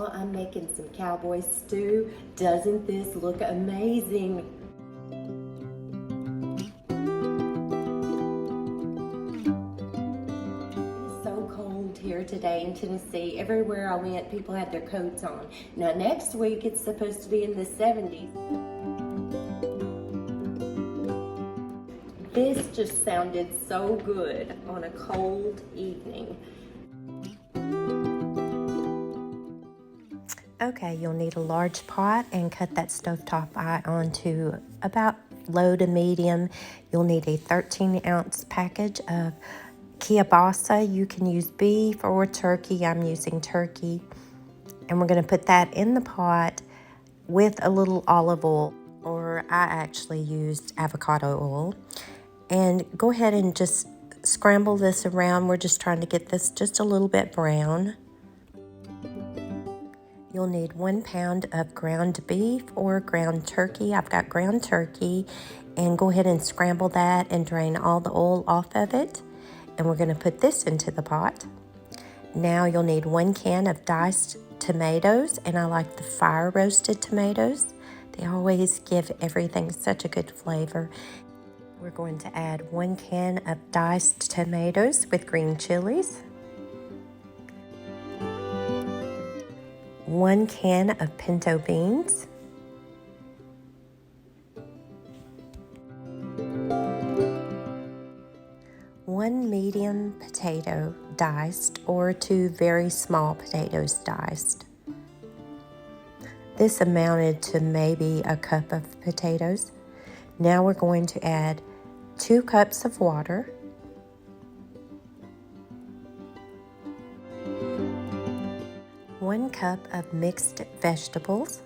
y'all, I'm making some cowboy stew. Doesn't this look amazing? It's so cold here today in Tennessee. Everywhere I went, people had their coats on. Now next week, it's supposed to be in the 70s. This just sounded so good on a cold evening. Okay, you'll need a large pot and cut that stovetop eye onto about low to medium. You'll need a 13-ounce package of Kielbasa. You can use beef or turkey. I'm using turkey. And we're going to put that in the pot with a little olive oil, or I actually used avocado oil. And go ahead and just scramble this around. We're just trying to get this just a little bit brown. You'll need 1 pound of ground beef or ground turkey. I've got ground turkey. And go ahead and scramble that and drain all the oil off of it. And we're going to put this into the pot. Now you'll need 1 can of diced tomatoes. And I like the fire roasted tomatoes. They always give everything such a good flavor. We're going to add 1 can of diced tomatoes with green chilies. 1 can of pinto beans. 1 medium potato diced, or 2 very small potatoes diced. This amounted to maybe a cup of potatoes. Now we're going to add 2 cups of water. One cup of mixed vegetables.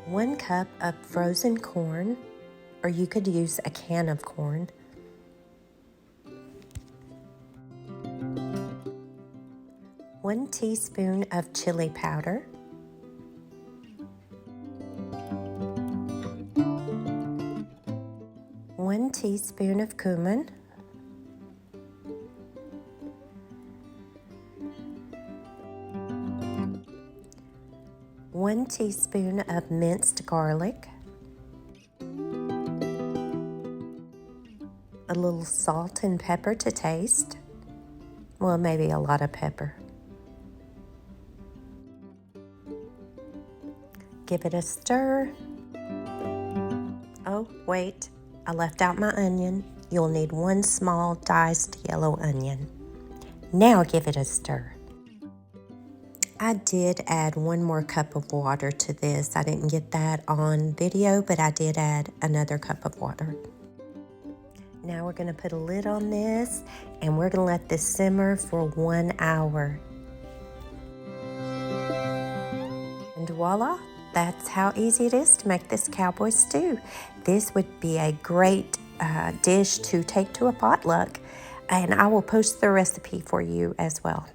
1 cup of frozen corn, or you could use a can of corn. 1 teaspoon of chili powder. 1 teaspoon of cumin. 1 teaspoon of minced garlic. A little salt and pepper to taste. Well, maybe a lot of pepper. Give it a stir. Oh, wait. I left out my onion. You'll need 1 small diced yellow onion. Now give it a stir. I did add 1 more cup of water to this. I didn't get that on video, but I did add another cup of water. Now we're going to put a lid on this, and we're going to let this simmer for 1 hour. And voila! That's how easy it is to make this cowboy stew. This would be a great dish to take to a potluck, and I will post the recipe for you as well.